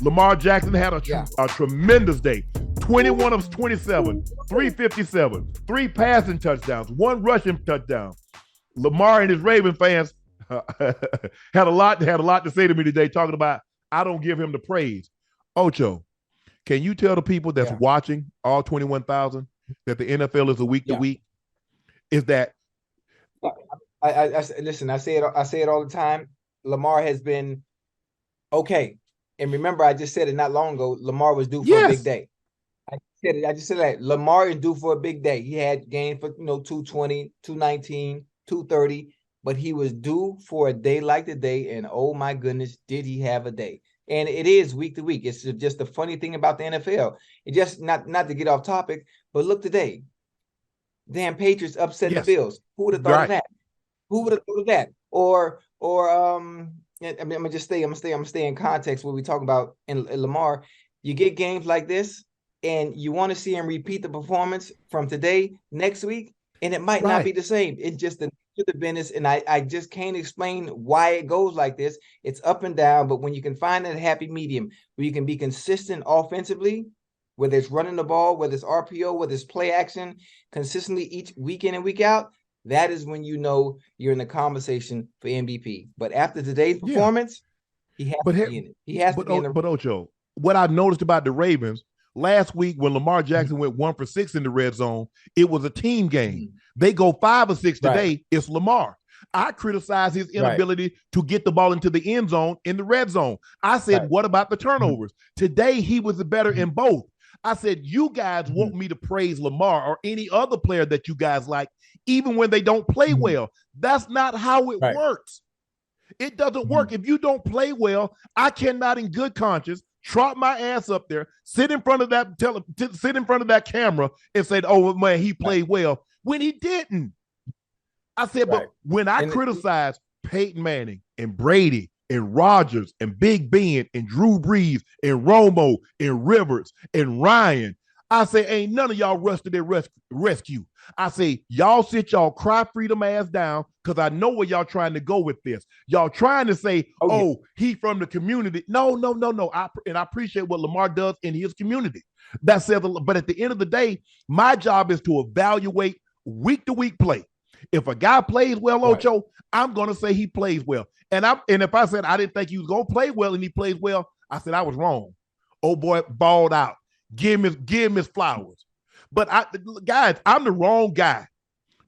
Lamar Jackson had Yeah. a tremendous day. 21 of 27, 357, 3 passing touchdowns, 1 rushing touchdown. Lamar and his Raven fans had a lot to say to me today, talking about I don't give him the praise. Ocho, can you tell the people that's Yeah. watching, all 21,000, that the NFL is a week to Yeah. week? Is that I listen, I say it all the time. Lamar has been okay. And remember, I just said it not long ago. Lamar was due for a big yes, day. I just said that Lamar is due for a big day. He had gained for 220, 219, 230, but he was due for a day like today. And oh my goodness, did he have a day? And it is week to week. It's just the funny thing about the NFL. It just not to get off topic, but look today. Damn Patriots upsetting yes, the Bills. Who would have thought of right. that? Who would have thought of that? Or I mean, I'm gonna stay in context what we talk about in Lamar. You get games like this, and you want to see him repeat the performance from today next week, and it might not be Right. the same. It's just the business, and I just can't explain why it goes like this. It's up and down, but when you can find that happy medium where you can be consistent offensively, whether it's running the ball, whether it's RPO, whether it's play action, consistently each week in and week out, that is when you know you're in the conversation for MVP. But after today's Yeah. performance, he has But to be in it. He has to be in the. but Ocho, what I noticed about the Ravens last week when Lamar Jackson went 1 for 6 in the red zone, it was a team game. They go 5 or 6 today. Right. It's Lamar. I criticize his inability to get the ball into the end zone in the red zone. I said, what about the turnovers? Today, he was better in both. I said, you guys want me to praise Lamar or any other player that you guys like, even when they don't play well. That's not how it works. It doesn't work. If you don't play well, I cannot in good conscience trot my ass up there, sit in front of that camera and say, oh man, he played well, when he didn't. I said, but when I criticize Peyton Manning and Brady and Rodgers and Big Ben and Drew Brees and Romo and Rivers and Ryan, I say, ain't none of y'all rushed to their rescue. I say, y'all sit y'all cry freedom ass down, because I know where y'all trying to go with this. Y'all trying to say, he from the community. No. I appreciate what Lamar does in his community. That says, but at the end of the day, my job is to evaluate week to week play. If a guy plays well, Ocho, I'm going to say he plays well. And if I said I didn't think he was going to play well and he plays well, I said I was wrong. Oh boy, balled out. Give him his flowers. But guys, I'm the wrong guy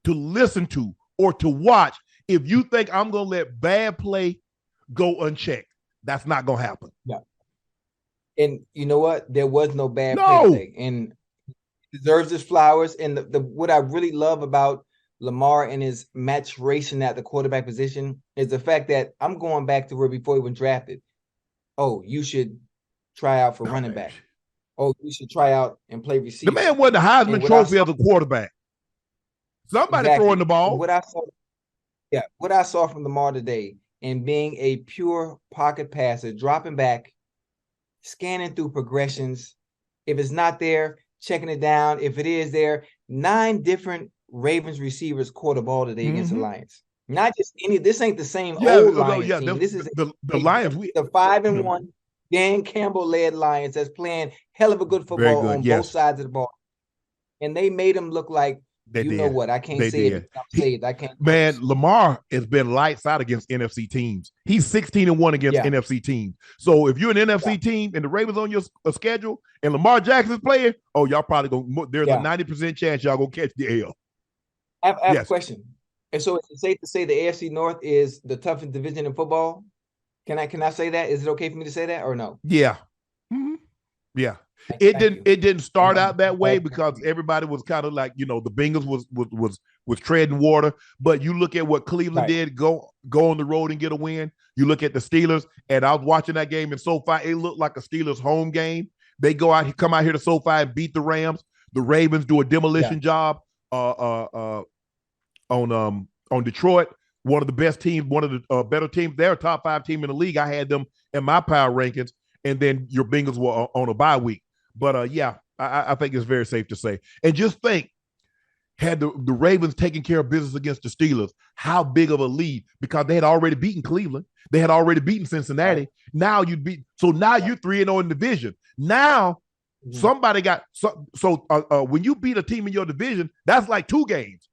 to listen to or to watch if you think I'm going to let bad play go unchecked. That's not going to happen. Yeah. And you know what? There was no bad play today. And he deserves his flowers. And what I really love about Lamar and his maturation at the quarterback position is the fact that I'm going back to where before he was drafted. Oh, you should try out for running back. Oh, you should try out and play receiver. The man won the Heisman Trophy as a quarterback. Somebody throwing the ball. What I saw from Lamar today, and being a pure pocket passer, dropping back, scanning through progressions. If it's not there, checking it down. If it is there, 9 different Ravens receivers caught a ball today against the Lions. Not just any. This ain't the same old Lions team. This is the Lions. The 5-1 Dan Campbell led Lions that's playing hell of a good football on both sides of the ball, and they made them look like know what? I can't say it. I can't. Man, Lamar has been lights out against NFC teams. He's 16-1 against NFC teams. So if you're an NFC team and the Ravens on your schedule and Lamar Jackson's playing, y'all probably going. There's a 90% chance y'all gonna catch the L. I have a question. And so it's safe to say the AFC North is the toughest division in football. Can I say that? Is it okay for me to say that or no? Yeah. Mm-hmm. Yeah. It didn't start out that way because everybody was kind of like, the Bengals was treading water. But you look at what Cleveland did, go on the road and get a win. You look at the Steelers, and I was watching that game in SoFi. It looked like a Steelers home game. They come out here to SoFi and beat the Rams. The Ravens do a demolition job on Detroit. One of the best teams, one of the better teams. They're a top 5 team in the league. I had them in my power rankings, and then your Bengals were on a bye week. But I think it's very safe to say. And just think, had the Ravens taken care of business against the Steelers, how big of a lead, because they had already beaten Cleveland. They had already beaten Cincinnati. Right. Now you'd beat. So now you're 3-0 in the division. Now somebody got when you beat a team in your division, that's like 2 games.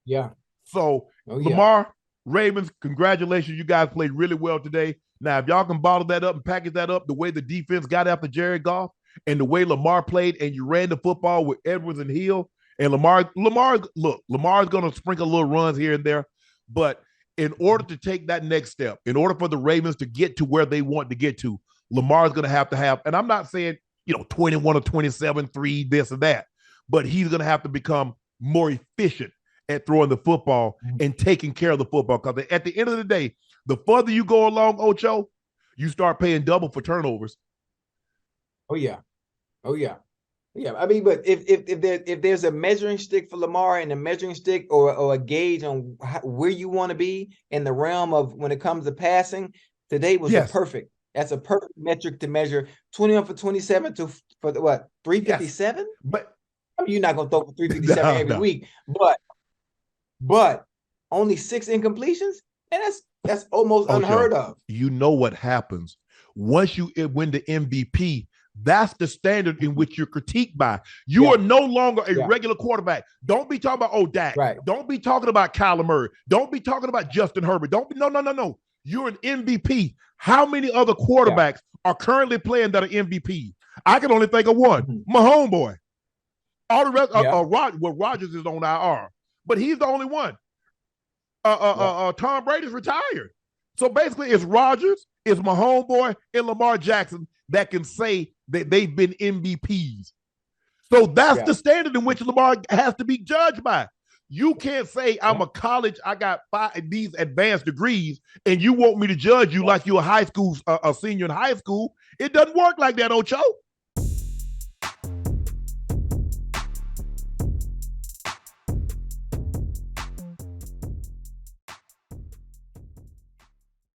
Yeah. So Lamar, Ravens, congratulations. You guys played really well today. Now, if y'all can bottle that up and package that up the way the defense got after Jared Goff and the way Lamar played, and you ran the football with Edwards and Hill, and Lamar's going to sprinkle little runs here and there. But in order to take that next step, in order for the Ravens to get to where they want to get to, Lamar's going to have, and I'm not saying, 21 or 27, 3, this or that, but he's going to have to become more efficient at throwing the football and taking care of the football. Because at the end of the day, the further you go along, Ocho, you start paying double for turnovers. Oh yeah. I mean, but if there's a measuring stick for Lamar and a measuring stick or a gauge on where you want to be in the realm of when it comes to passing, today was perfect. That's a perfect metric to measure. 21 for 27 for what, 357? Yes. But I mean, you're not gonna throw for 357 every week, but only 6 incompletions, and that's almost unheard of. You know what happens once you win the MVP? That's the standard in which you're critiqued by. You are no longer a regular quarterback. Don't be talking about Dak. Right. Don't be talking about Kyler Murray. Don't be talking about Justin Herbert. No. You're an MVP. How many other quarterbacks are currently playing that are MVP? I can only think of one. My homeboy. All the rest, Rodgers is on IR, but he's the only one. Tom Brady's retired. So basically, it's Rodgers, it's my homeboy, and Lamar Jackson that can say that they've been MVPs. So that's the standard in which Lamar has to be judged by. You can't say I'm a college, I got 5 these advanced degrees, and you want me to judge you like you're a high school, a senior in high school. It doesn't work like that, Ocho.